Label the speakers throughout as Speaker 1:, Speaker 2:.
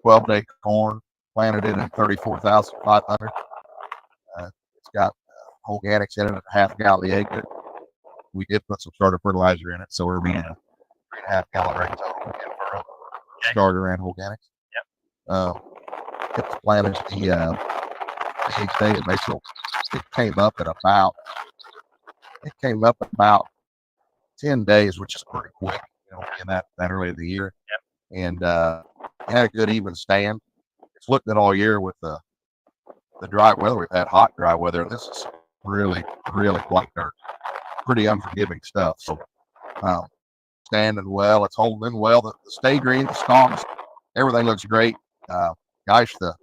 Speaker 1: 12-day corn, planted it at 34,500. It's got organics in it at half a gallon the acre. We did put some starter fertilizer in it, so we're being a 3.5 gallon rate total for starter and organics.
Speaker 2: Yep.
Speaker 1: It's planted the PhD. It came up about 10 days, which is pretty quick, in that early of the year.
Speaker 2: Yep.
Speaker 1: And had a good even stand. It's looked at all year with the dry weather. We've had hot, dry weather. This is really, really white dirt. Pretty unforgiving stuff. So standing well. It's holding in well. The stay green, the stalks, everything looks great. Gosh, the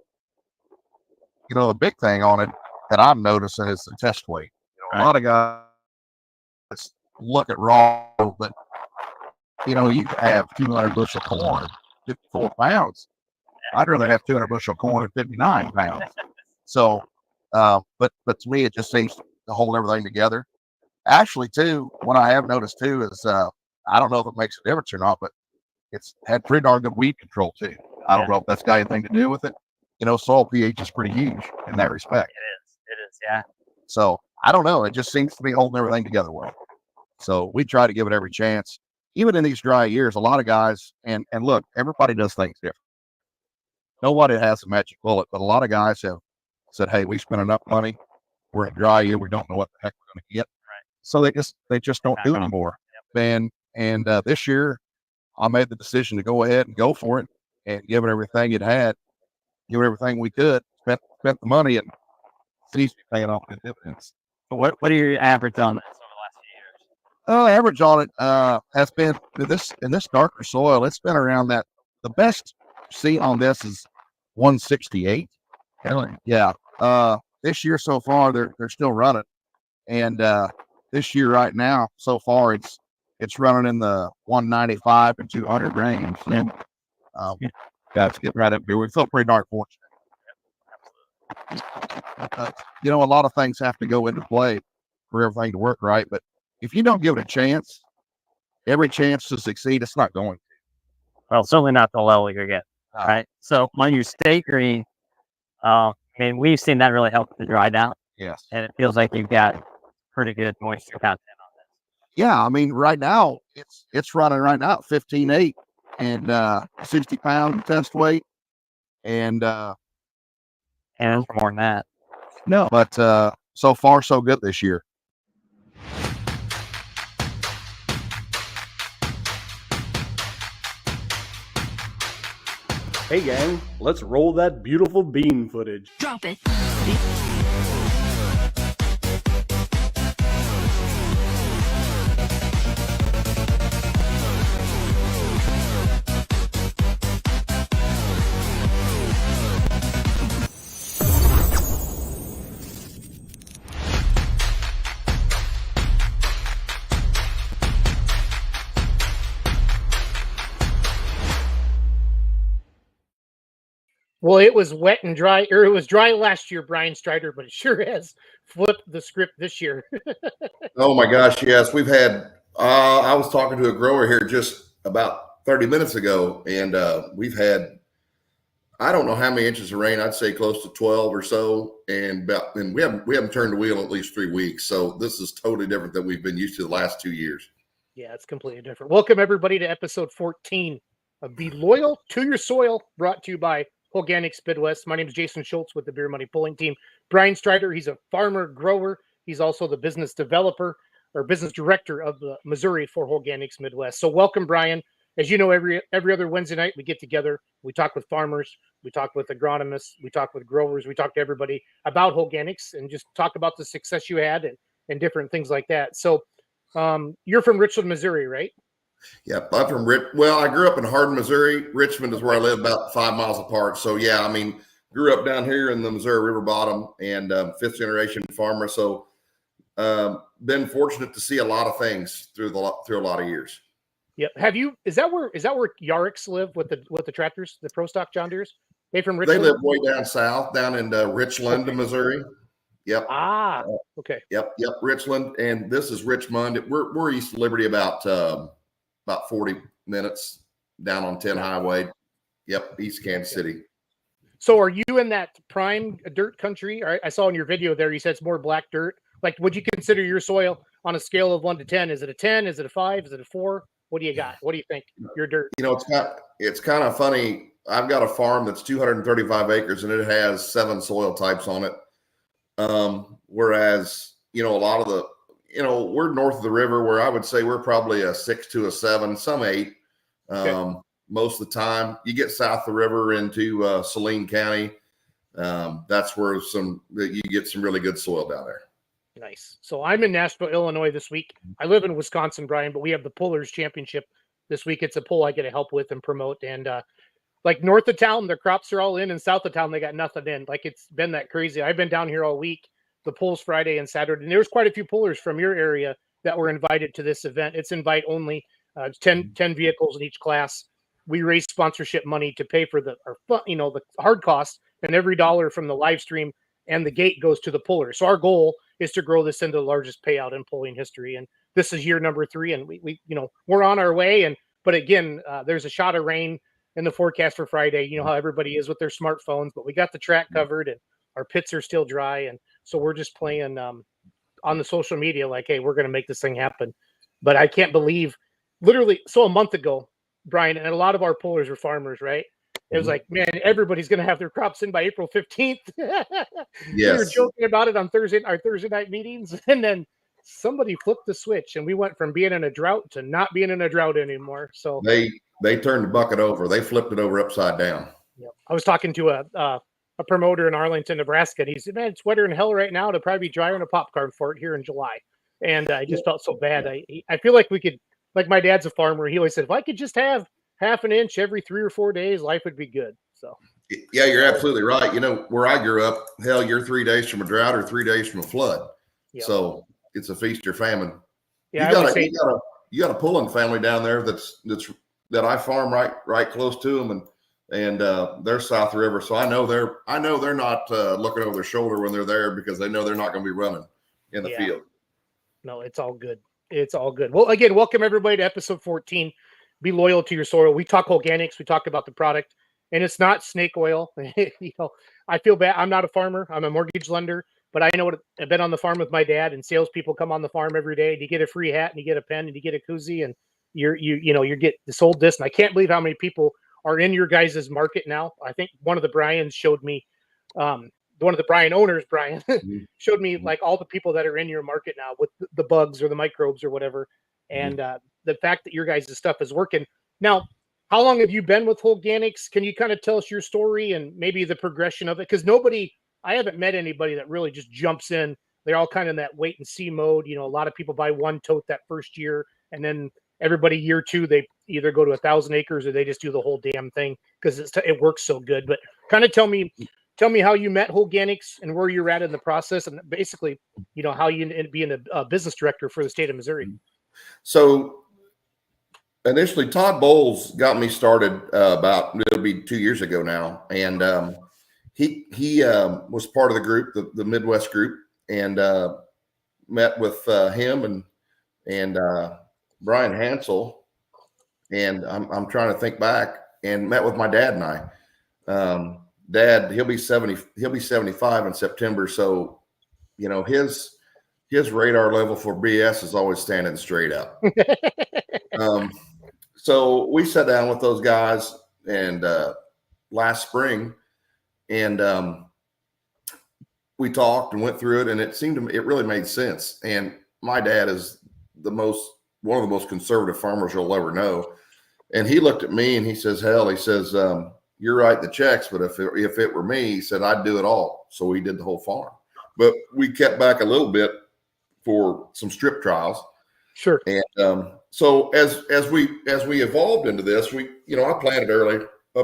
Speaker 1: big thing on it that I'm noticing is the test weight. A lot of guys look at raw, but you have 200 bushel corn, 54 pounds. I'd rather have 200 bushel corn at 59 pounds. So, but to me, it just seems to hold everything together. Actually, too, what I have noticed too is I don't know if it makes a difference or not, but it's had pretty darn good weed control too. I don't know if that's got anything to do with it. Soil pH is pretty huge in that respect.
Speaker 2: It is, yeah.
Speaker 1: So I don't know. It just seems to be holding everything together well. So we try to give it every chance. Even in these dry years, a lot of guys, and look, everybody does things different. Nobody has a magic bullet, but a lot of guys have said, hey, we spent enough money. We're in a dry year. We don't know what the heck we're going to get.
Speaker 2: Right.
Speaker 1: So they just don't do it anymore. Yep. And this year, I made the decision to go ahead and go for it and give it everything it had, give it everything we could, spent the money, and it seems to be paying off good dividends.
Speaker 2: What are your average on this over the last few years?
Speaker 1: Average on it has been in this darker soil. It's been around that. The best seed on this is 168.
Speaker 2: Really?
Speaker 1: Yeah. This year so far they're still running, and this year right now so far it's running in the 195 and 200 range. And guys get right up here. We feel pretty darn fortunate. A lot of things have to go into play for everything to work right. But if you don't give it a chance, every chance to succeed, it's not going to.
Speaker 2: Well, certainly not the level you're getting. Right. So on your stay green, we've seen that really help the dry down.
Speaker 1: Yes.
Speaker 2: And it feels like you've got pretty good moisture content on this.
Speaker 1: Yeah, right now it's running right now at 15.8 and 60 pound test weight, and
Speaker 2: more than that.
Speaker 1: No, but so far so good this year.
Speaker 3: Hey gang, let's roll that beautiful bean footage.
Speaker 4: Drop it.
Speaker 5: Well, it was wet and dry, or it was dry last year, Brian Strider, but it sure has flipped the script this year.
Speaker 6: Oh my gosh, yes. We've had, I was talking to a grower here just about 30 minutes ago, and we've had, I don't know how many inches of rain. I'd say close to 12 or so, and we haven't turned the wheel in at least 3 weeks. So this is totally different than we've been used to the last 2 years.
Speaker 5: Yeah, it's completely different. Welcome everybody to episode 14 of Be Loyal to Your Soil, brought to you by Organics Midwest. My name is Jason Schultz with the Beer Money Pulling Team. Brian Strider, he's a farmer grower. He's also the business developer or business director of the Missouri for Organics Midwest. So welcome, Brian. As you know, every other Wednesday night we get together. We talk with farmers, we talk with agronomists, we talk with growers, we talk to everybody about organics and just talk about the success you had and different things like that. So you're from Richmond, Missouri, right?
Speaker 6: Yep, I'm from I grew up in Hardin, Missouri. Richmond is where I live, about 5 miles apart. So yeah, grew up down here in the Missouri River bottom, and fifth generation farmer. So been fortunate to see a lot of things through a lot of years.
Speaker 5: Yep. Is that where Yaricks live with the tractors, the Pro Stock John Deeres? They from Richmond?
Speaker 6: They live way down south, down in Richland, Missouri. Yep.
Speaker 5: Okay.
Speaker 6: Yep. Richland, and this is Richmond. We're east of Liberty, about 40 minutes down on 10 highway. Yep, East Kansas City.
Speaker 5: So are you in that prime dirt country? I saw in your video there, you said it's more black dirt. Like, would you consider your soil on a scale of 1 to 10? Is it a 10? Is it a 5? Is it a 4? What do you got? What do you think? Your dirt?
Speaker 6: It's kind of funny. I've got a farm that's 235 acres and it has 7 soil types on it. Whereas, a lot of we're north of the river, where I would say we're probably a 6 to a 7, some 8. Okay. Most of the time. You get south of the river into Saline County. That's where you get some really good soil down there.
Speaker 5: Nice. So I'm in Nashville, Illinois this week. I live in Wisconsin, Brian, but we have the Pullers Championship this week. It's a pull I get to help with and promote. And like north of town, their crops are all in, and south of town, they got nothing in. Like, it's been that crazy. I've been down here all week. The pulls Friday and Saturday, and there's quite a few pullers from your area that were invited to this event. It's invite only. It's 10 vehicles in each class. We raise sponsorship money to pay for the hard costs, and every dollar from the live stream and the gate goes to the puller. So our goal is to grow this into the largest payout in pulling history. And this is year number 3, and we're on our way. But again, there's a shot of rain in the forecast for Friday. You know how everybody is with their smartphones, but we got the track covered and our pits are still dry. And so we're just playing on the social media like, hey, we're going to make this thing happen. But I can't believe, literally, so a month ago, Brian, and a lot of our pullers are farmers, right? It was like, man, everybody's going to have their crops in by April 15th. Yes. We were joking about it on our Thursday night meetings, and then somebody flipped the switch, and we went from being in a drought to not being in a drought anymore. So
Speaker 6: they turned the bucket over. They flipped it over upside down.
Speaker 5: Yep. I was talking to a promoter in Arlington, Nebraska, and he said, man, it's wetter than hell right now. It'll probably be drier than a popcorn fort here in July. And I just felt so bad. I feel like we could, like, my dad's a farmer. He always said, if I could just have half an inch every 3 or 4 days, life would be good. So
Speaker 6: yeah, you're absolutely right. Where I grew up, hell, you're 3 days from a drought or 3 days from a flood. Yep. So it's a feast or famine.
Speaker 5: Yeah,
Speaker 6: you got a pulling family down there that I farm right close to them, and they're south of the river. So I know they're not looking over their shoulder when they're there, because they know they're not going to be running in the field.
Speaker 5: No, it's all good. It's all good. Well, again, welcome everybody to episode 14. Be loyal to your soil. We talk organics. We talk about the product, and it's not snake oil. I feel bad. I'm not a farmer. I'm a mortgage lender, but I know what I've been on the farm with my dad, and salespeople come on the farm every day. And you get a free hat, and you get a pen, and you get a koozie, and you get sold this. And I can't believe how many people are in your guys' market now. I think one of the Bryans showed me, one of the Bryan owners, Brian, showed me like all the people that are in your market now with the bugs or the microbes or whatever. And the fact that your guys' stuff is working. Now, how long have you been with Organics? Can you kind of tell us your story and maybe the progression of it? Because I haven't met anybody that really just jumps in. They're all kind of in that wait and see mode. A lot of people buy one tote that first year, and then everybody year 2, they either go to 1,000 acres or they just do the whole damn thing because it works so good. But kind of tell me how you met Organics and where you're at in the process, and basically, how you ended up being a business director for the state of Missouri.
Speaker 6: So initially, Todd Bowles got me started it'll be 2 years ago now, and he was part of the group, the Midwest group, and met with him and Brian Hansel, and I'm trying to think back, and met with my dad and I. Dad, he'll be 75 in September, so his radar level for BS is always standing straight up. So we sat down with those guys and last spring, and we talked and went through it, and it really made sense. And my dad is one of the most conservative farmers you'll ever know. And he looked at me and he says, hell, he says, you're writing the checks, but if it were me, he said, I'd do it all. So we did the whole farm, but we kept back a little bit for some strip trials.
Speaker 5: Sure.
Speaker 6: And so as we evolved into this, I planted early. I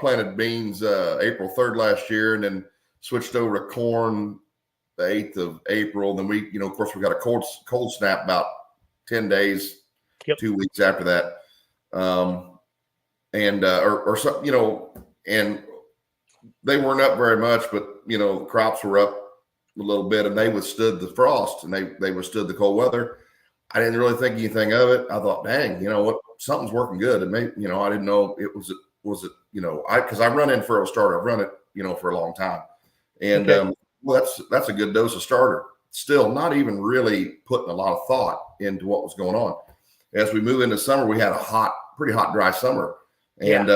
Speaker 6: planted beans April 3rd last year, and then switched over to corn the 8th of April. Then we, of course, we got a cold snap about 10 days, 2 weeks after that. And they weren't up very much, but the crops were up a little bit, and they withstood the frost, and they withstood the cold weather. I didn't really think anything of it. I thought, dang, what, something's working good. And maybe, I didn't know it was was it, because I run in furrow starter. I've run it, for a long time. And
Speaker 5: Okay.
Speaker 6: well, that's a good dose of starter. Still not even really putting a lot of thought into what was going on. As we move into summer, we had a pretty hot, dry summer. And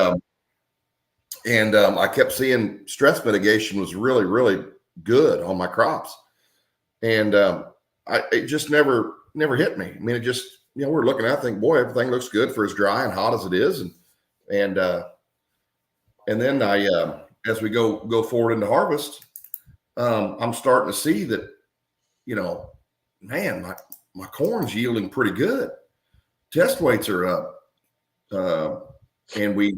Speaker 6: I kept seeing stress mitigation was really, really good on my crops. And it just never hit me. I mean, it just, we're looking at it, I think, boy, everything looks good for as dry and hot as it is. And then as we go forward into harvest, I'm starting to see that, man, my corn's yielding pretty good. Test weights are up. And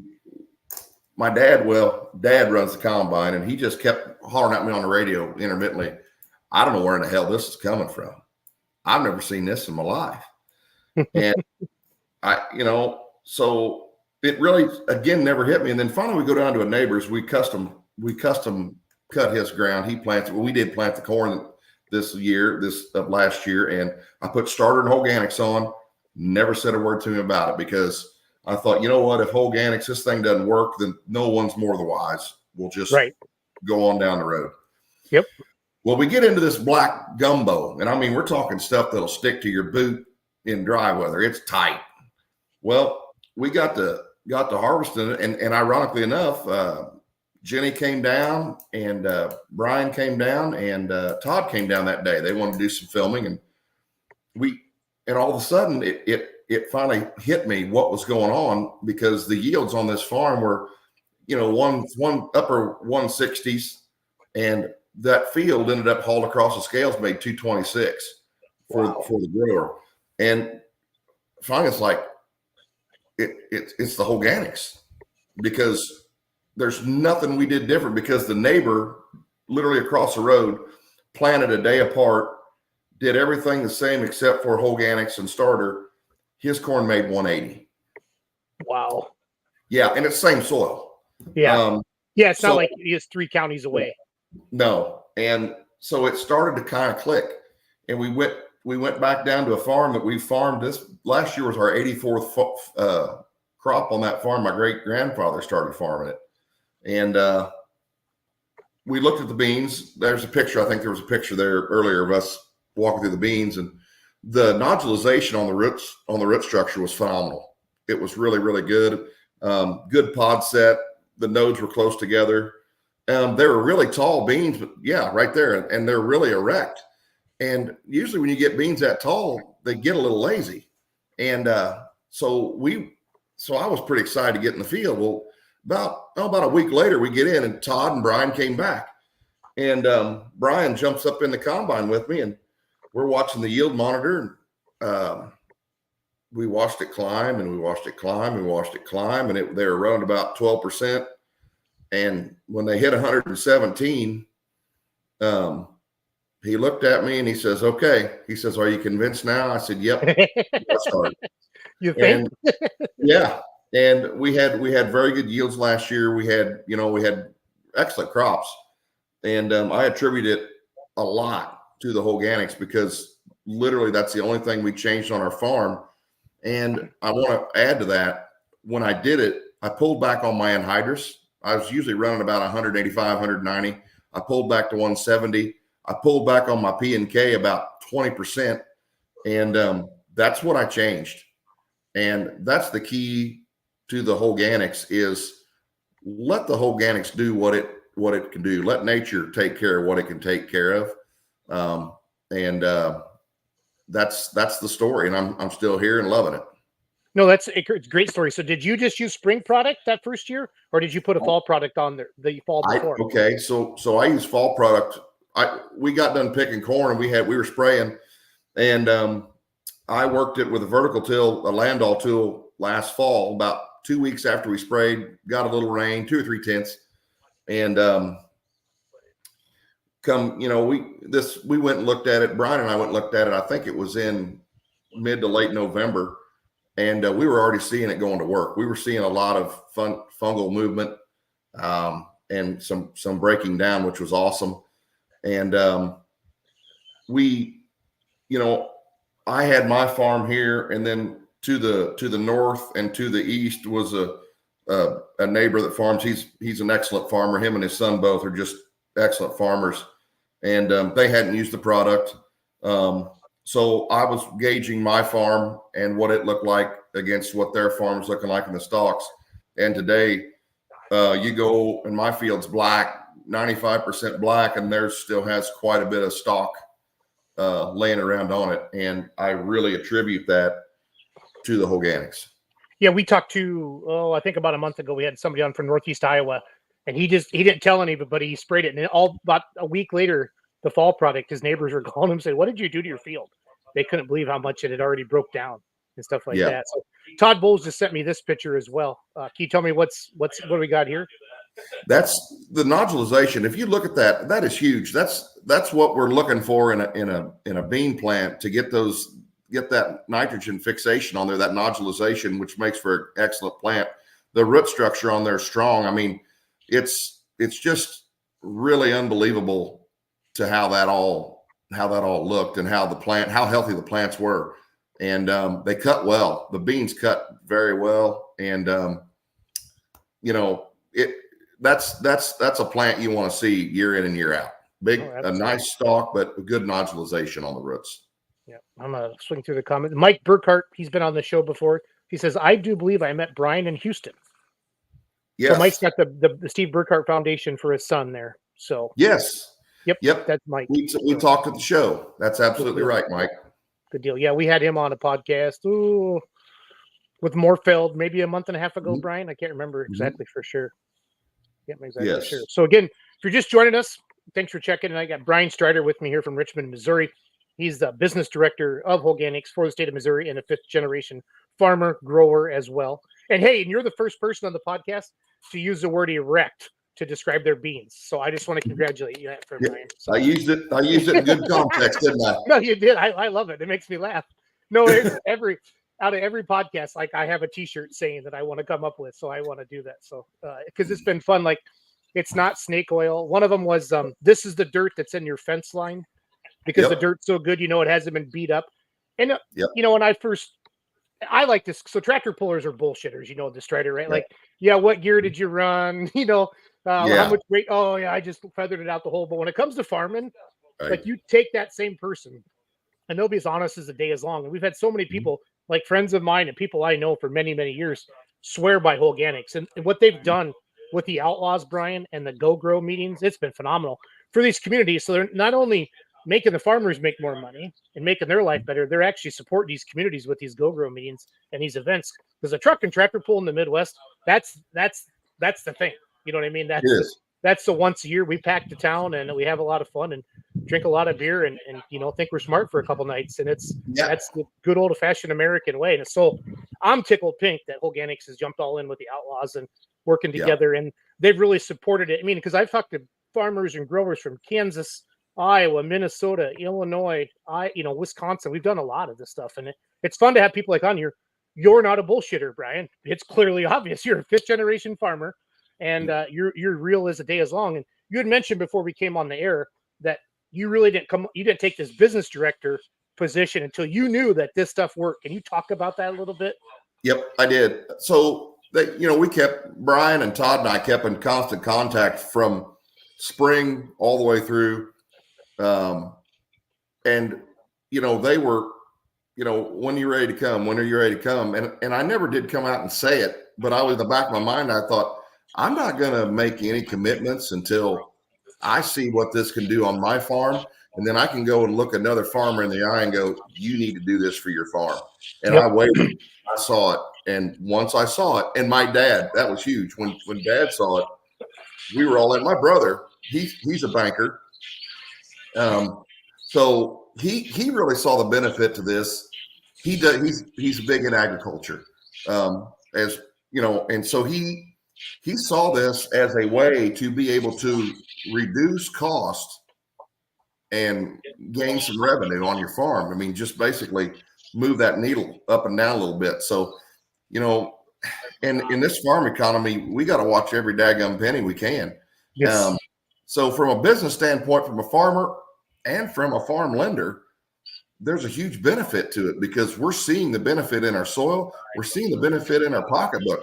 Speaker 6: my dad runs the combine, and he just kept hollering at me on the radio intermittently. I don't know where in the hell this is coming from. I've never seen this in my life. And so it really, again, never hit me. And then finally we go down to a neighbor's, we custom cut his ground. He plants it. Well, we did plant the corn this of last year. And I put starter and organics on, never said a word to him about it, because I thought, you know what, if organics, this thing doesn't work, then no one's more the wise. We'll just go on down the road.
Speaker 5: Yep.
Speaker 6: Well, we get into this black gumbo, and I mean, we're talking stuff that'll stick to your boot in dry weather. It's tight. Well, we got to harvesting it, and ironically enough, Jenny came down, and Brian came down, and Todd came down that day. They wanted to do some filming, and all of a sudden it finally hit me what was going on, because the yields on this farm were, one upper 160s, and that field ended up hauled across the scales, made 226 for the grower. And finally it's like, it's the organics, because there's nothing we did different, because the neighbor literally across the road planted a day apart, did everything the same except for organics and starter. His corn made 180.
Speaker 5: Wow.
Speaker 6: Yeah. And it's same soil.
Speaker 5: Yeah. It's not like it's 3 counties away.
Speaker 6: No. And so it started to kind of click, and we went back down to a farm that we farmed. This last year was our 84th crop on that farm. My great grandfather started farming it. And we looked at the beans. There's a picture. I think there was a picture there earlier of us walking through the beans, and the nodulization on the root structure was phenomenal. It was really, really good. Good pod set. The nodes were close together. They were really tall beans, but yeah, right there. And they're really erect. And usually when you get beans that tall, they get a little lazy. And so I was pretty excited to get in the field. Well, about a week later, we get in, and Todd and Brian came back. And Brian jumps up in the combine with me, and we're watching the yield monitor. And we watched it climb, and we watched it climb, and we watched it climb, and they were running about 12%. And when they hit 117, he looked at me and he says, "Okay." He says, "Are you convinced now?" I said, "Yep." Let's start.
Speaker 5: You think?
Speaker 6: And, yeah. And we had very good yields last year. We had excellent crops. And I attribute it a lot to the organics, because literally that's the only thing we changed on our farm. And I want to add to that, when I did it, I pulled back on my anhydrous. I was usually running about 185, 190. I pulled back to 170. I pulled back on my P and K about 20%. And that's what I changed. And that's the key to the organics, is let the organics do what it can do. Let nature take care of what it can take care of. That's the story. And I'm still here and loving it.
Speaker 5: No, it's a great story. So did you just use spring product that first year, or did you put a fall product on there the fall before?
Speaker 6: Okay. So I use fall product. We got done picking corn, and we were spraying, and I worked it with a vertical till, a Landau tool last fall, about 2 weeks after we sprayed, got a little rain, 2 or 3 tenths. And we went and looked at it. Brian and I went and looked at it. I think it was in mid to late November. And we were already seeing it going to work. We were seeing a lot of fungal movement and some breaking down, which was awesome. And I had my farm here, and then to the north and to the east was a neighbor that farms. He's an excellent farmer. Him and his son both are just excellent farmers, and they hadn't used the product. So I was gauging my farm and what it looked like against what their farm's looking like in the stalks. And today, you go and my field's black, 95% black, and theirs still has quite a bit of stalk laying around on it. And I really attribute that to the Organics.
Speaker 5: Yeah, we talked to, I think about a month ago, we had somebody on from Northeast Iowa, and he didn't tell anybody, he sprayed it. And all about a week later, the fall product, his neighbors were calling him saying, "What did you do to your field?" They couldn't believe how much it had already broke down and stuff like that. So Todd Bowles just sent me this picture as well. Can you tell me what do we got here?
Speaker 6: That's the nodulization. If you look at that, that is huge. That's what we're looking for in a bean plant, to get that nitrogen fixation on there, that nodulization, which makes for an excellent plant. The root structure on there is strong. I mean, it's just really unbelievable to how that all looked, and how healthy the plants were. And they cut well. The beans cut very well. And that's a plant you want to see year in and year out. A nice stalk, but a good nodulization on the roots.
Speaker 5: Yeah, I'm gonna swing through the comments. Mike Burkhart, he's been on the show before. He says, "I do believe I met Brian in Houston."
Speaker 6: Yes.
Speaker 5: So Mike's got the Steve Burkhart Foundation for his son there. So
Speaker 6: yes.
Speaker 5: Yep. That's Mike.
Speaker 6: We talked at the show. That's absolutely right, Mike.
Speaker 5: Good deal. Yeah, we had him on a podcast with Morfeld maybe a month and a half ago, Brian. I can't remember exactly for sure. Yep, exactly for sure. So again, if you're just joining us, thanks for checking in. I got Brian Strider with me here from Richmond, Missouri. He's the business director of Organics for the state of Missouri and a fifth generation farmer grower as well. And hey, and you're the first person on the podcast to use the word erect to describe their beans. So I just want to congratulate you for Brian. So,
Speaker 6: I used it in good context, didn't I?
Speaker 5: No, you did. I love it. It makes me laugh. No, it's out of every podcast, like I have a t-shirt saying that I want to come up with. So I want to do that. So, cause it's been fun. Like, it's not snake oil. One of them was, this is the dirt that's in your fence line, because the dirt's so good, it hasn't been beat up. And, when I like this. So tractor pullers are bullshitters, the Strider, right? Like, what gear did you run? How much weight? Oh yeah, I just feathered it out the hole. But when it comes to farming, like, you take that same person, and they'll be as honest as the day is long. And we've had so many people, like friends of mine and people I know for many, many years, swear by Organics and what they've done with the Outlaws, Brian, and the Go Grow meetings. It's been phenomenal for these communities. So they're not only making the farmers make more money and making their life better, they're actually supporting these communities with these Go Grow meetings and these events. Because a truck and tractor pull in the Midwest, that's the thing. You know what I mean? That's the once a year we pack the town and we have a lot of fun and drink a lot of beer and think we're smart for a couple nights. And that's the good old fashioned American way. And so I'm tickled pink that Organics has jumped all in with the Outlaws and working together. And they've really supported it. I mean, because I've talked to farmers and growers from Kansas, Iowa, Minnesota, Illinois, Wisconsin. We've done a lot of this stuff. And it's fun to have people like on here. You're not a bullshitter, Brian. It's clearly obvious. You're a fifth generation farmer. And you're real as the day is long. And you had mentioned before we came on the air that you really you didn't take this business director position until you knew that this stuff worked. Can you talk about that a little bit?
Speaker 6: Yep, I did. So Brian and Todd and I kept in constant contact from spring all the way through. And they were, when you're ready to come, when are you ready to come? And I never did come out and say it, but in the back of my mind, I thought, I'm not going to make any commitments until I see what this can do on my farm. And then I can go and look another farmer in the eye and go, you need to do this for your farm. And I waited. I saw it. And once I saw it, and my dad, that was huge. When Dad saw it, we were all in. My brother, he's a banker. So he really saw the benefit to this. He's big in agriculture. And so he saw this as a way to be able to reduce cost and gain some revenue on your farm. I mean, just basically move that needle up and down a little bit. So, and in this farm economy, we got to watch every daggum penny we can.
Speaker 5: Yes.
Speaker 6: So from a business standpoint, from a farmer and from a farm lender, there's a huge benefit to it because we're seeing the benefit in our soil. We're seeing the benefit in our pocketbook.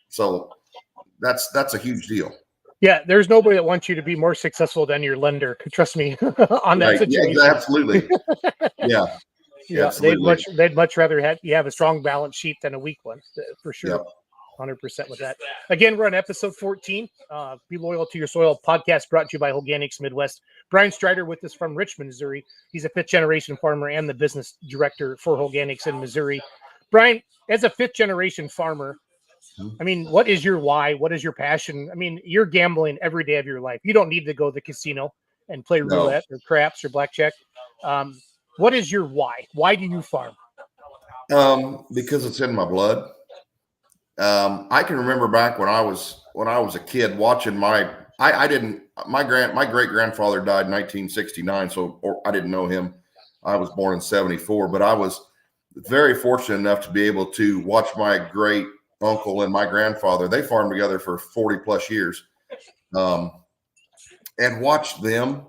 Speaker 6: So that's a huge deal.
Speaker 5: Yeah, there's nobody that wants you to be more successful than your lender. Trust me on that
Speaker 6: Right.
Speaker 5: situation.
Speaker 6: Yeah, absolutely. Yeah.
Speaker 5: Yeah,
Speaker 6: Absolutely.
Speaker 5: they'd much rather have you have a strong balance sheet than a weak one, for sure.
Speaker 6: Yep.
Speaker 5: 100% with that. Again, we're on episode 14. Be Loyal to Your Soil podcast brought to you by Organics Midwest. Brian Strider with us from Richmond, Missouri. He's a fifth generation farmer and the business director for Organics in Missouri. Brian, as a fifth generation farmer, I mean, what is your why? What is your passion? I mean, you're gambling every day of your life. You don't need to go to the casino and play roulette or craps or blackjack. What is your why? Why do you farm?
Speaker 6: Because it's in my blood. I can remember back when I was a kid watching my great grandfather died in 1969, so I didn't know him. I was born in 74, but I was very fortunate enough to be able to watch my great uncle and my grandfather. They farmed together for 40 plus years, and watch them.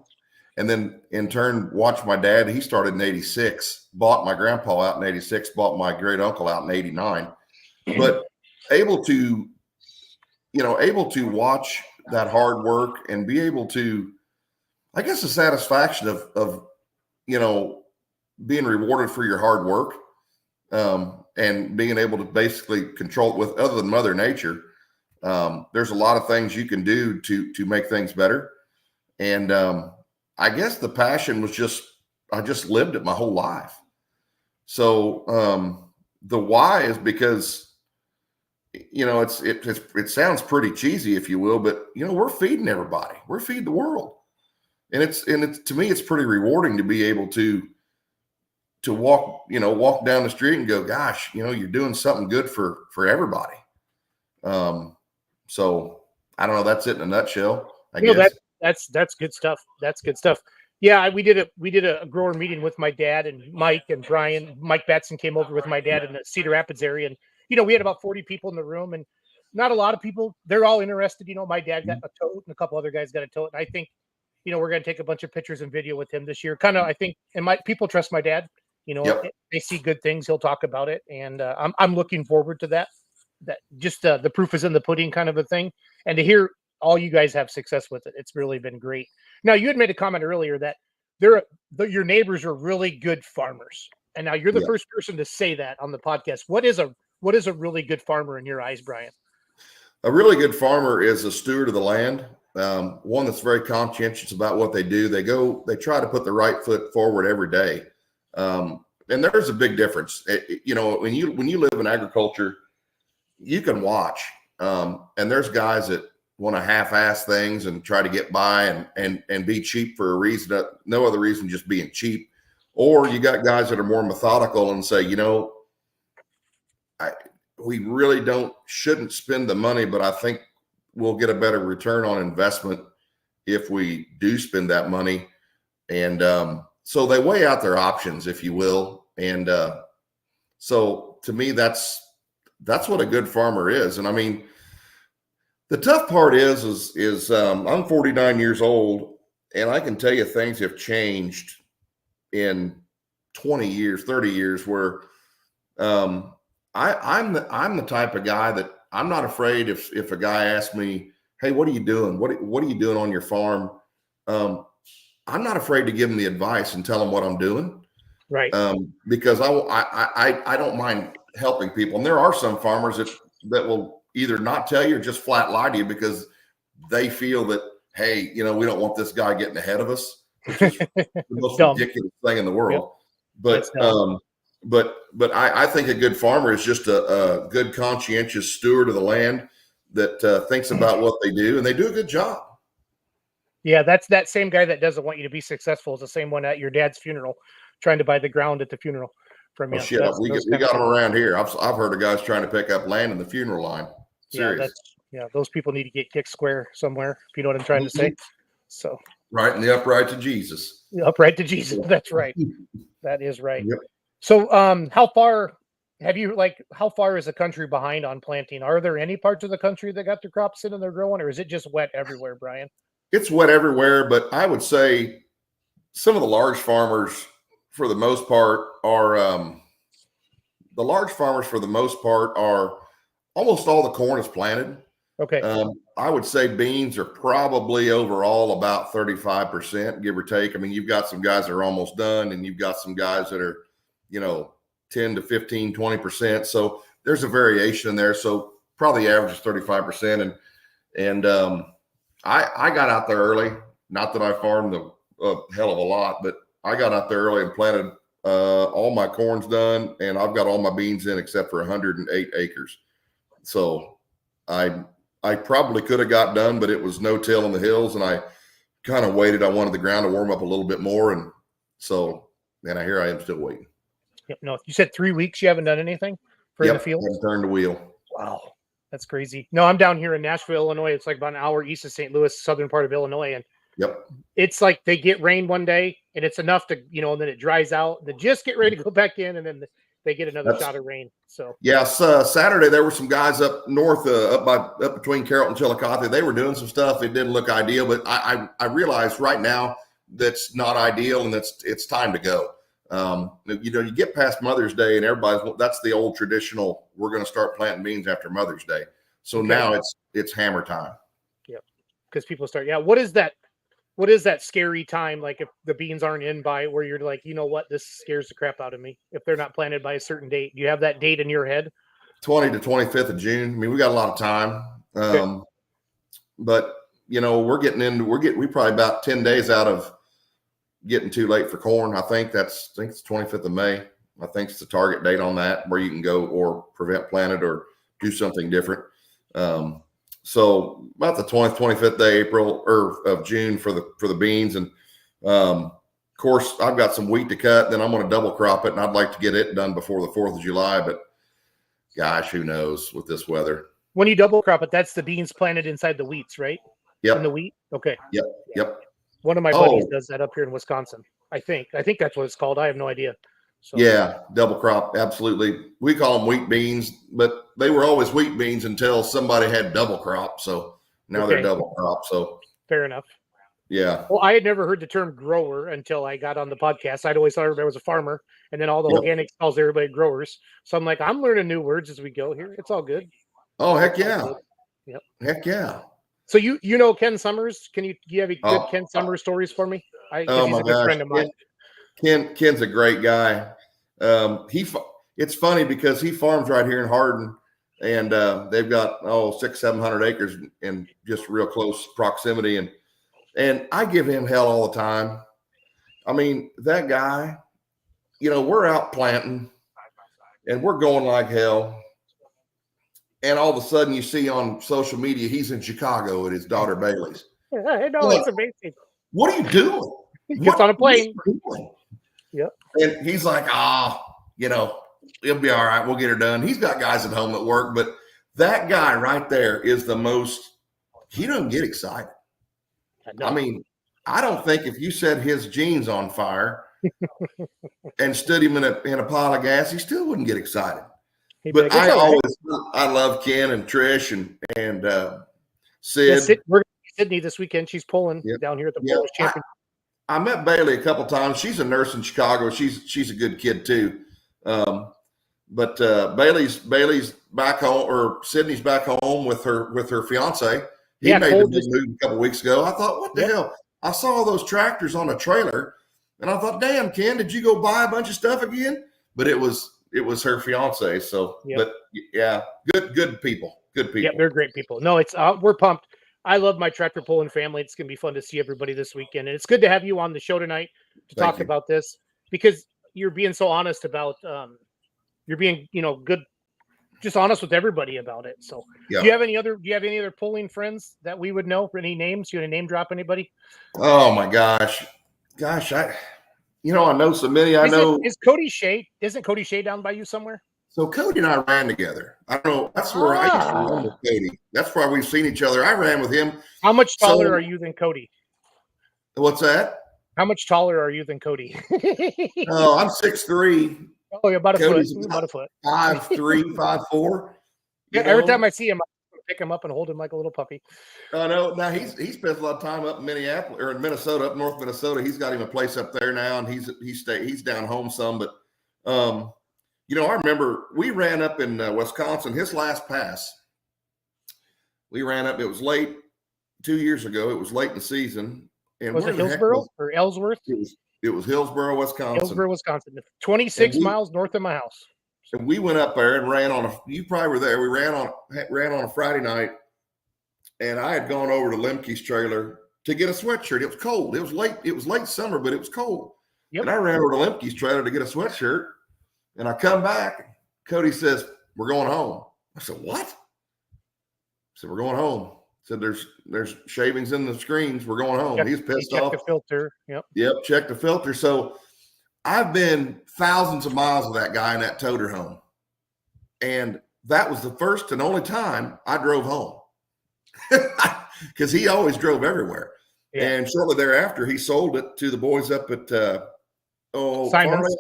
Speaker 6: And then in turn, watch my dad. He started in 86, bought my grandpa out in 86, bought my great uncle out in 89. But able to watch that hard work and be able to, I guess, the satisfaction of being rewarded for your hard work, and being able to basically control it with, other than Mother Nature. There's a lot of things you can do to make things better. And I guess the passion was I just lived it my whole life. So the why is because, it sounds pretty cheesy, if you will, but we're feeding everybody. We're feeding the world. And it's to me, it's pretty rewarding to be able to walk down the street and go, gosh, you're doing something good for everybody. So I don't know. That's it in a nutshell, I guess.
Speaker 5: That's good stuff. That's good stuff. Yeah, we did a grower meeting with my dad and Mike and Brian. Mike Batson came over with my dad in the Cedar Rapids area, and we had about 40 people in the room, and not a lot of people. They're all interested. My dad got a tote, and a couple other guys got a tote. And I think, we're going to take a bunch of pictures and video with him this year. Kind of, I think, and people trust my dad.
Speaker 6: Yep.
Speaker 5: They see good things, he'll talk about it, and I'm looking forward to that. That just the proof is in the pudding kind of a thing, and to hear all you guys have success with it, it's really been great. Now, you had made a comment earlier that your neighbors are really good farmers, and now you're the first person to say that on the podcast. What is a really good farmer in your eyes, Brian?
Speaker 6: A really good farmer is a steward of the land, one that's very conscientious about what they do. They try to put the right foot forward every day, and there's a big difference. When you live in agriculture, you can watch, and there's guys that want to half-ass things and try to get by and be cheap for a reason, no other reason, just being cheap. Or you got guys that are more methodical and say, we really shouldn't spend the money, but I think we'll get a better return on investment if we do spend that money. And so they weigh out their options, if you will. And so to me, that's what a good farmer is. And I mean, the tough part is I'm 49 years old, and I can tell you things have changed in 20 years, 30 years, where I'm the type of guy that I'm not afraid if a guy asks me, hey, what are you doing? What are you doing on your farm? I'm not afraid to give him the advice and tell him what I'm doing.
Speaker 5: Right.
Speaker 6: Because I don't mind helping people. And there are some farmers that will either not tell you or just flat lie to you because they feel that, hey, we don't want this guy getting ahead of us, which is the most ridiculous thing in the world. Yep. But I think a good farmer is just a good conscientious steward of the land that thinks about what they do, and they do a good job. Yeah,
Speaker 5: that's that same guy that doesn't want you to be successful is the same one at your dad's funeral, trying to buy the ground at the funeral from you.
Speaker 6: Oh, shit, we got them around here. I've heard of guys trying to pick up land in the funeral line. Serious.
Speaker 5: Those people need to get kicked square somewhere, if you know what I'm trying to say. So
Speaker 6: right in the upright to Jesus.
Speaker 5: Upright to Jesus. That's right. That is right.
Speaker 6: Yep.
Speaker 5: So how far is the country behind on planting? Are there any parts of the country that got their crops in and they're growing, or is it just wet everywhere, Brian?
Speaker 6: It's wet everywhere, but I would say some of the large farmers, for the most part, are almost all the corn is planted.
Speaker 5: Okay.
Speaker 6: I would say beans are probably overall about 35%, give or take. I mean, you've got some guys that are almost done, and you've got some guys that are, 10 to 15, 20%. So there's a variation in there. So probably the average is 35%. And I got out there early. Not that I farmed a hell of a lot, but I got out there early and planted all my corn's done, and I've got all my beans in except for 108 acres. So I probably could have got done, but it was no till in the hills, and I kind of waited. I wanted the ground to warm up a little bit more, and so here I am still waiting.
Speaker 5: Yep. No, you said 3 weeks you haven't done anything for in the field?
Speaker 6: Haven't turned the wheel.
Speaker 5: Wow, that's crazy. No, I'm down here in Nashville, Illinois. It's like about an hour east of St. Louis, southern part of Illinois, and it's like they get rain one day, and it's enough to, and then it dries out. They just get ready to go back in, and then they get another shot of rain. So
Speaker 6: Saturday there were some guys up north, up between Carrollton and Chillicothe. They were doing some stuff. It didn't look ideal, but I realized right now that's not ideal, and it's time to go. You get past Mother's Day, and that's the old traditional. We're going to start planting beans after Mother's Day. So now it's hammer time.
Speaker 5: Yep, because people start. Yeah, what is that? What is that scary time? Like if the beans aren't in by where you're like, this scares the crap out of me. If they're not planted by a certain date, do you have that date in your head?
Speaker 6: 20 to 25th of June. I mean, we got a lot of time. But we probably about 10 days out of getting too late for corn. I think it's 25th of May. I think it's the target date on that, where you can go or prevent planted or do something different. So about the 20th, 25th day, of June for the beans. And of course I've got some wheat to cut, then I'm going to double crop it, and I'd like to get it done before the 4th of July, but gosh, who knows with this weather.
Speaker 5: When you double crop it, that's the beans planted inside the wheats, right?
Speaker 6: Yep.
Speaker 5: In the wheat. Okay.
Speaker 6: Yep.
Speaker 5: One of my buddies does that up here in Wisconsin. I think that's what it's called. I have no idea. So.
Speaker 6: Yeah, double crop, absolutely. We call them wheat beans, but they were always wheat beans until somebody had double crop. So now they're double crop. So
Speaker 5: fair enough.
Speaker 6: Yeah.
Speaker 5: Well, I had never heard the term grower until I got on the podcast. I'd always thought everybody was a farmer, and then all the organics calls everybody growers. So I'm like, I'm learning new words as we go here. It's all good.
Speaker 6: Oh, heck yeah.
Speaker 5: Yep.
Speaker 6: Heck yeah.
Speaker 5: So you know Ken Summers? Do you have any good Ken Summers stories for me? He's a good friend of mine.
Speaker 6: Ken's a great guy. It's funny because he farms right here in Hardin, and they've got 600-700 acres in just real close proximity, and I give him hell all the time. I mean, that guy, we're out planting and we're going like hell, and all of a sudden you see on social media he's in Chicago at his daughter Bailey's.
Speaker 5: I know, it's amazing.
Speaker 6: What are you doing?
Speaker 5: He gets on a plane.
Speaker 6: Yep. And he's like, it'll be all right. We'll get her done. He's got guys at home that work, but that guy right there is the most, he doesn't get excited. I mean, I don't think if you set his jeans on fire and stood him in a pile of gas, he still wouldn't get excited. But I love Ken and Trish and Sid.
Speaker 5: We're going to Sydney this weekend. She's pulling down here at the Polish Championship.
Speaker 6: I met Bailey a couple times. She's a nurse in Chicago. She's a good kid too. But Bailey's back home, or Sydney's back home with her fiance. He made the move a couple weeks ago. I thought, what the hell? I saw all those tractors on a trailer, and I thought, damn, Ken, did you go buy a bunch of stuff again? But it was her fiance. So, but yeah, good people. Good people.
Speaker 5: Yeah, they're great people. No, it's we're pumped. I love my tractor pulling family. It's going to be fun to see everybody this weekend. And it's good to have you on the show tonight to talk about this, because you're being so honest about, you're being, good, just honest with everybody about it. So do you have any other pulling friends that we would know? Any names? You want to name drop anybody?
Speaker 6: Oh my gosh. I know so many.
Speaker 5: Isn't Cody Shea down by you somewhere?
Speaker 6: So Cody and I ran together. I don't know. That's where I used to run with Cody. That's why we've seen each other. I ran with him.
Speaker 5: How much taller are you than Cody?
Speaker 6: What's that?
Speaker 5: How much taller are you than Cody?
Speaker 6: Oh, I'm 6'3".
Speaker 5: Oh, about a
Speaker 6: Cody's
Speaker 5: foot. About a foot.
Speaker 6: 5'3", 5'4".
Speaker 5: Yeah, every time I see him, I pick him up and hold him like a little puppy.
Speaker 6: I know. Now he spends a lot of time up in Minneapolis or in Minnesota, up north Minnesota. He's got him a place up there now, and he's down home some. But I remember we ran up in Wisconsin. His last pass, We ran up. It was late 2 years ago. It was late in the season. And
Speaker 5: Was
Speaker 6: where
Speaker 5: it
Speaker 6: the heck
Speaker 5: Hillsboro or Ellsworth?
Speaker 6: It was Hillsboro, Wisconsin.
Speaker 5: Hillsboro, Wisconsin. 26 miles north of my house.
Speaker 6: And we went up there and ran on you probably were there. We ran on a Friday night, and I had gone over to Lemke's trailer to get a sweatshirt. It was cold. It was late summer, but it was cold.
Speaker 5: Yep.
Speaker 6: And I ran over to Lemke's trailer to get a sweatshirt. And I come back. Cody says, "We're going home." I said, "What?" I said, "We're going home." I said, "There's shavings in the screens. We're going home." He's pissed off.
Speaker 5: Check the filter.
Speaker 6: Yep. Check the filter. So I've been thousands of miles with that guy in that toter home. And that was the first and only time I drove home. Because he always drove everywhere. Yeah. And shortly thereafter, he sold it to the boys up at
Speaker 5: Simon's.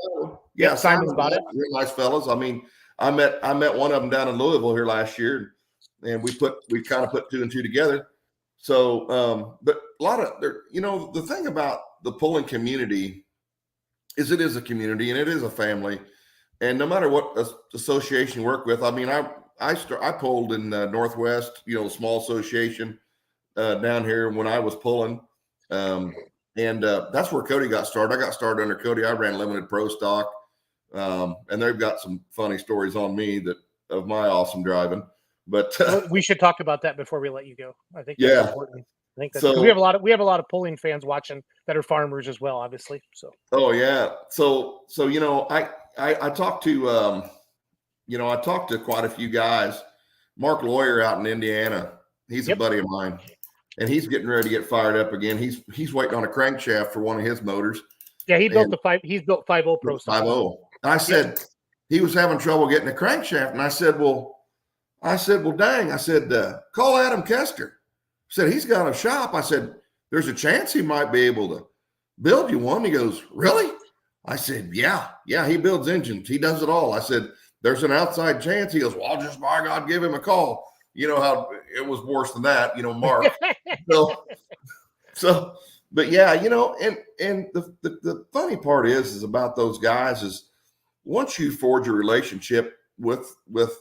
Speaker 6: Yeah,
Speaker 5: Simon's bought it.
Speaker 6: Real nice fellas. I mean, I met one of them down in Louisville here last year, and we kind of put two and two together. So, but a lot of the thing about the pulling community is it is a community and it is a family, and no matter what association you work with. I mean, I pulled in Northwest, the small association down here when I was pulling. And that's where Cody got started. I got started under Cody. I ran limited pro stock. And they've got some funny stories on me of my awesome driving, but
Speaker 5: we should talk about that before we let you go. I think that's important. I think that's
Speaker 6: so,
Speaker 5: we have a lot of pulling fans watching that are farmers as well, obviously. So.
Speaker 6: Oh yeah. So, I talked to, I talked to quite a few guys. Mark Lawyer out in Indiana. He's a buddy of mine. And he's getting ready to get fired up again. He's waiting on a crankshaft for one of his motors.
Speaker 5: Yeah, he's built 5.0 Pro.
Speaker 6: 5.0. And I said he was having trouble getting a crankshaft, and I said, well, dang. I said, call Adam Kester. I said, he's got a shop. I said, there's a chance he might be able to build you one. He goes, really? I said, yeah, he builds engines. He does it all. I said, there's an outside chance. He goes, well, I'll just by God give him a call. You know how it was worse than that, Mark. But yeah, and the funny part is about those guys is once you forge a relationship with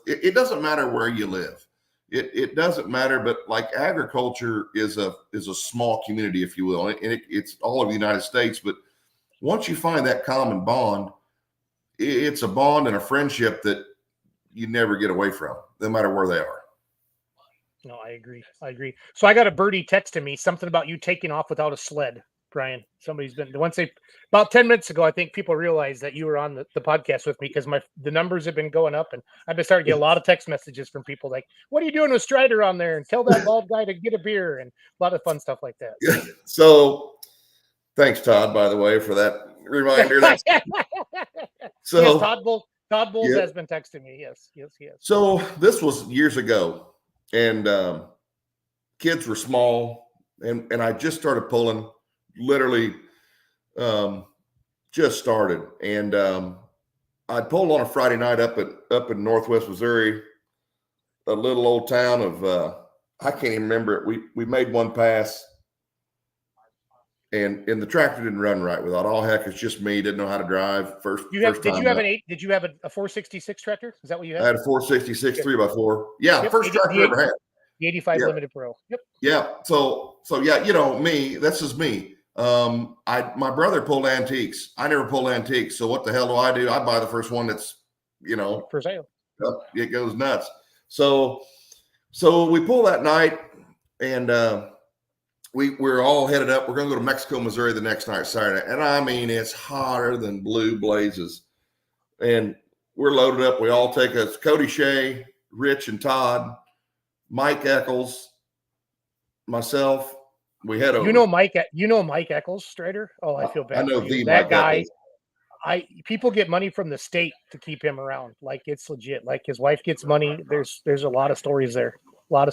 Speaker 6: it doesn't matter where you live. It doesn't matter, but like agriculture is a small community, if you will, and it's all of the United States. But once you find that common bond, it's a bond and a friendship that you never get away from, no matter where they are.
Speaker 5: No, I agree. So I got a birdie texting me something about you taking off without a sled, Brian. Somebody's been about 10 minutes ago. I think people realized that you were on the podcast with me because the numbers have been going up, and I've been starting to get a lot of text messages from people like, "What are you doing with Strider on there?" And tell that bald guy to get a beer, and a lot of fun stuff like that.
Speaker 6: So, thanks, Todd, by the way, for that reminder. So
Speaker 5: yes, Todd Bowles has been texting me. Yes.
Speaker 6: So this was years ago. And kids were small, and I just started pulling, literally just started. And I'd pulled on a Friday night up in Northwest Missouri, a little old town of I can't even remember it. We made one pass, and the tractor didn't run right. We thought, oh heck, it's just me. Didn't know how to drive. Did you have a 466 tractor? Is that what you had? I had a 466 3x4. Yeah, first tractor I ever had.
Speaker 5: The 85 Limited Pro. Yep.
Speaker 6: Yeah. So yeah, me. This is me. My brother pulled antiques. I never pulled antiques. So what the hell do? I buy the first one that's
Speaker 5: for sale.
Speaker 6: It goes nuts. So we pull that night, and we're all headed up. We're going to go to Mexico, Missouri the next night, Saturday. And I mean, it's hotter than blue blazes. And we're loaded up. We all take us, Cody Shea, Rich and Todd, Mike Eccles, myself. We head over.
Speaker 5: Mike Eccles, Strider? Oh, I feel bad.
Speaker 6: I know
Speaker 5: that guy. People get money from the state to keep him around. Like, it's legit. Like, his wife gets money. There's a lot of stories there. That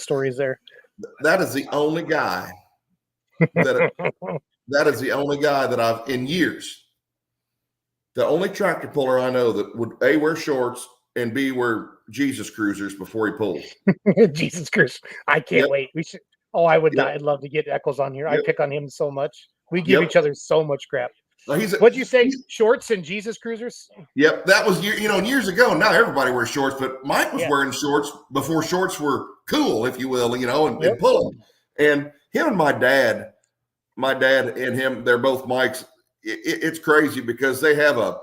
Speaker 6: is the only guy that is the only guy that I've in years. The only tractor puller I know that would A, wear shorts, and B, wear Jesus cruisers before he pulls.
Speaker 5: Jesus cruisers. I can't wait. We should. Oh, I would die. I'd love to get Eccles on here. I pick on him so much. We give each other so much crap. What'd you say? Shorts and Jesus cruisers?
Speaker 6: Yep, that was years ago. Now everybody wears shorts, but Mike was
Speaker 5: Yeah.
Speaker 6: wearing shorts before shorts were cool, if you will, and
Speaker 5: Yep.
Speaker 6: pull them. And him and my dad and him, they're both Mikes. It's crazy because they have a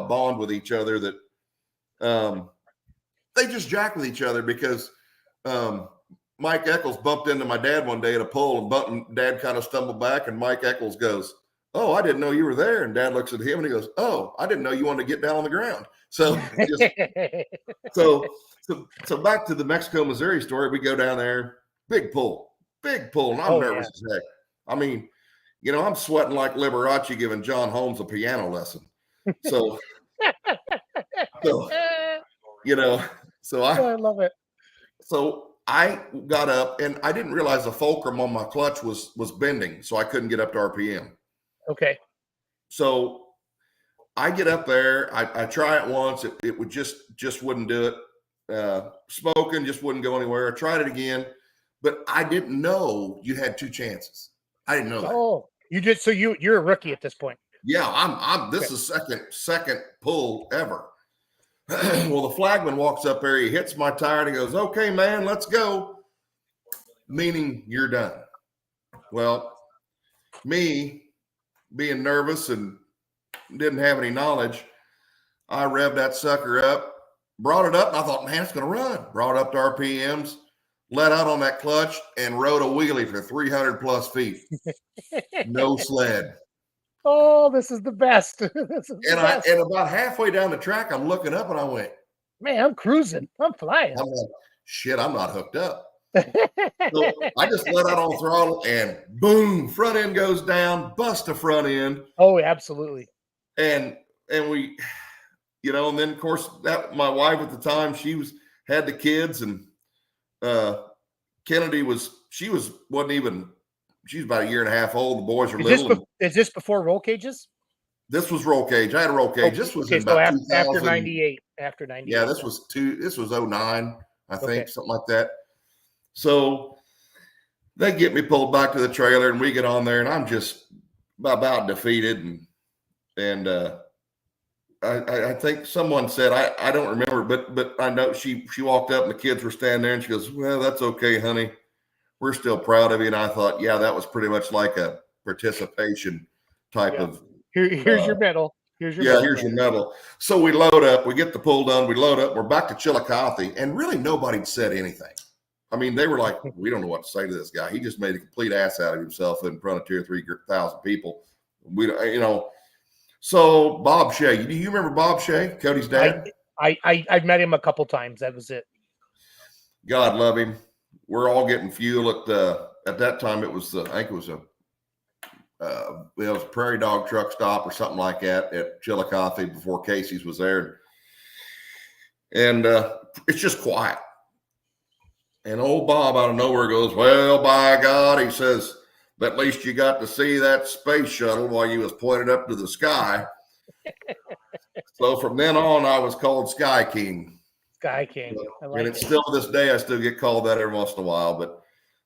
Speaker 6: bond with each other that they just jack with each other because Mike Eccles bumped into my dad one day at a pole, and Dad kind of stumbled back, and Mike Eccles goes, "Oh, I didn't know you were there." And Dad looks at him and he goes, "Oh, I didn't know you wanted to get down on the ground." So, so back to the Mexico, Missouri story. We go down there, big pull, and I'm nervous as heck. I mean, I'm sweating like Liberace giving John Holmes a piano lesson. So,
Speaker 5: I love it.
Speaker 6: So I got up and I didn't realize the fulcrum on my clutch was bending, so I couldn't get up to RPM.
Speaker 5: Okay.
Speaker 6: So I get up there, I try it once, it would just wouldn't do it. Smoking just wouldn't go anywhere. I tried it again, but I didn't know you had 2 chances. I didn't know that.
Speaker 5: Oh, you're a rookie at this point.
Speaker 6: Yeah, this is second pull ever. Well, the flagman walks up there, he hits my tire and he goes, "Okay, man, let's go." Meaning you're done. Well, me being nervous and didn't have any knowledge, I revved that sucker up, brought it up, and I thought, man, it's going to run. Brought it up to RPMs, let out on that clutch, and rode a wheelie for 300 plus feet. No sled.
Speaker 5: Oh, this is the best.
Speaker 6: And about halfway down the track, I'm looking up and I went,
Speaker 5: "Man, I'm cruising. I'm flying."
Speaker 6: I'm like, shit, I'm not hooked up. So I just let out on throttle and boom, front end goes down, bust a front end.
Speaker 5: Oh, absolutely.
Speaker 6: And we, and then of course that my wife at the time, had the kids, and Kennedy she was about a year and a half old. The boys are little.
Speaker 5: Is this before roll cages?
Speaker 6: This was roll cage. I had a roll cage. This was about
Speaker 5: after 98. After 98.
Speaker 6: Yeah, this was 09, I think, something like that. So they get me pulled back to the trailer, and we get on there, and I'm just about defeated. And I think someone said, I don't remember, but I know she walked up and the kids were standing there, and she goes, "Well, that's okay, honey. We're still proud of you." And I thought, yeah, that was pretty much like a participation type of.
Speaker 5: Here's your medal. Here's your
Speaker 6: medal. So we load up, we get the pull done, we load up, we're back to Chillicothe, and really nobody'd said anything. I mean, they were like, "We don't know what to say to this guy. He just made a complete ass out of himself in front of 2,000 or 3,000 people." So Bob Shea, do you remember Bob Shea, Cody's dad?
Speaker 5: I've met him a couple times. That was it.
Speaker 6: God love him. We're all getting fuel at that time. It was I think it was a Prairie Dog truck stop or something like that at Chillicothe before Casey's was there, and it's just quiet. And old Bob out of nowhere goes, "Well, by God," he says, "at least you got to see that space shuttle while you was pointed up to the sky." So from then on, I was called Sky King.
Speaker 5: Sky King.
Speaker 6: And it's still to this day, I still get called that every once in a while. But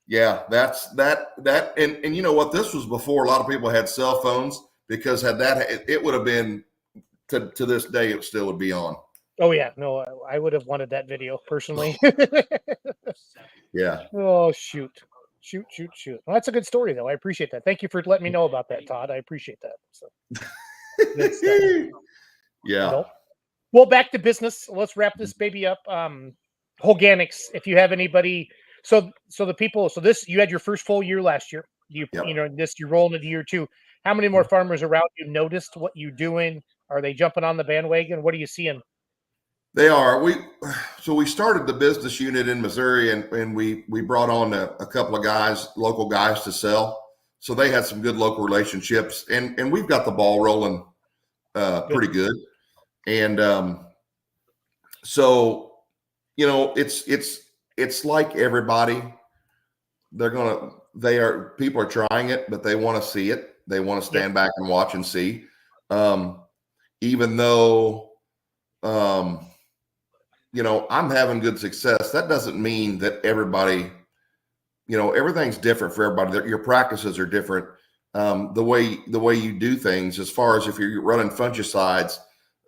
Speaker 6: yeah, that's that. And you know what? This was before a lot of people had cell phones, because it would have been to this day, it still would be on.
Speaker 5: Oh yeah, no, I would have wanted that video personally.
Speaker 6: Yeah.
Speaker 5: Oh shoot. Well, that's a good story though. I appreciate that. Thank you for letting me know about that, Todd. I appreciate that. So
Speaker 6: yeah.
Speaker 5: Nope. Well, back to business. Let's wrap this baby up. Organics, if you have anybody, so the people, you had your first full year last year. You're rolling into year 2. How many more farmers around you noticed what you're doing? Are they jumping on the bandwagon? What are you seeing?
Speaker 6: They are. We started the business unit in Missouri, and we brought on a couple of guys, local guys, to sell. So they had some good local relationships, and we've got the ball rolling pretty good. And so it's like everybody. People are trying it, but they want to see it. They want to stand back and watch and see. Even though I'm having good success, that doesn't mean that everybody, everything's different for everybody. Your practices are different. the way you do things. As far as if you're running fungicides,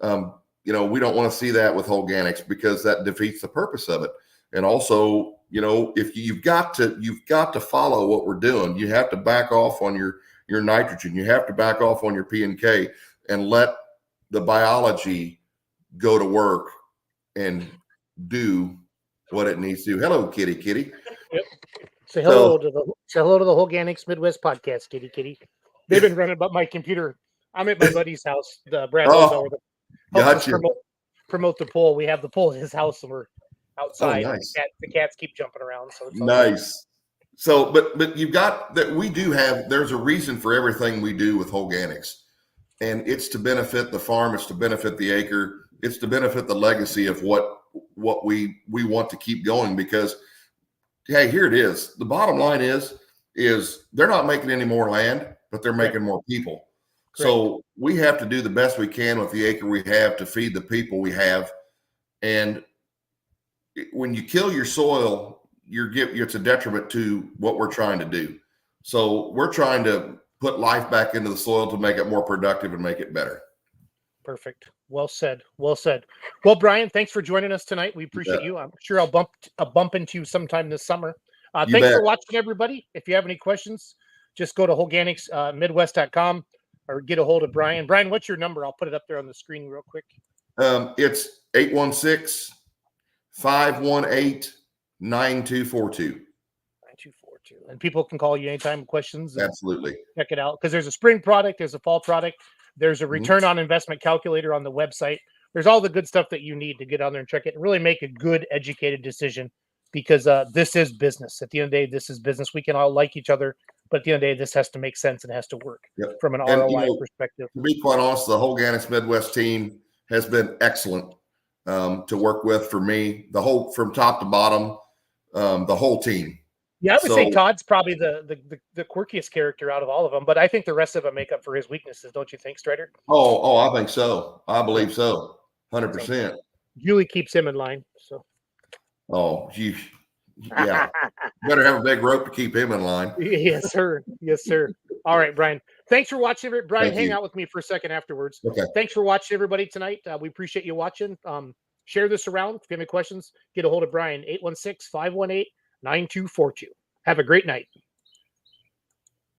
Speaker 6: we don't want to see that with organics because that defeats the purpose of it. And also, if you've got to follow what we're doing, you have to back off on your nitrogen, you have to back off on your P and K, and let the biology go to work and do what it needs to. Hello, kitty.
Speaker 5: Yep. Say hello to the Organics Midwest podcast, kitty. They've been running about my computer. I'm at my buddy's house, the Brad over
Speaker 6: Gotcha.
Speaker 5: promote the poll. We have the poll at his house, and we're outside.
Speaker 6: Oh, nice.
Speaker 5: The cats keep jumping around, so it's
Speaker 6: nice. So, but you've got that. There's a reason for everything we do with Organics, and it's to benefit the farm. It's to benefit the acre. It's to benefit the legacy of what we want to keep going. Because, hey, here it is. The bottom line is they're not making any more land, but they're making more people. Correct. So we have to do the best we can with the acre we have to feed the people we have. And when you kill your soil, it's a detriment to what we're trying to do. So we're trying to put life back into the soil to make it more productive and make it better.
Speaker 5: Perfect. Well said. Well, Brian, thanks for joining us tonight. We appreciate you. I'm sure I'll bump into you sometime this summer. Thanks for watching, everybody. If you have any questions, just go to organicsmidwest.com or get a hold of Brian. Brian, what's your number? I'll put it up there on the screen real quick.
Speaker 6: It's 816-518-9242.
Speaker 5: And people can call you anytime with questions.
Speaker 6: Absolutely.
Speaker 5: Check it out because there's a spring product, there's a fall product, there's a return on investment calculator on the website. There's all the good stuff that you need to get on there and check it and really make a good, educated decision because this is business. At the end of the day, this is business. We can all like each other, but at the end of the day, this has to make sense and has to work from an ROI perspective.
Speaker 6: To be quite honest, the whole Organics Midwest team has been excellent to work with for me. From top to bottom, the whole team.
Speaker 5: Yeah, I would say Todd's probably the quirkiest character out of all of them, but I think the rest of them make up for his weaknesses. Don't you think, Strider?
Speaker 6: Oh, I think so. I believe so. 100%.
Speaker 5: Julie keeps him in line. So.
Speaker 6: Oh, yeah. Better have a big rope to keep him in line.
Speaker 5: Yes, sir. All right, Brian. Thanks for watching. Brian, hang out with me for a second afterwards.
Speaker 6: Okay.
Speaker 5: Thanks for watching, everybody, tonight. We appreciate you watching. Share this around. If you have any questions, get a hold of Brian, 816-518-9242. Have a great night.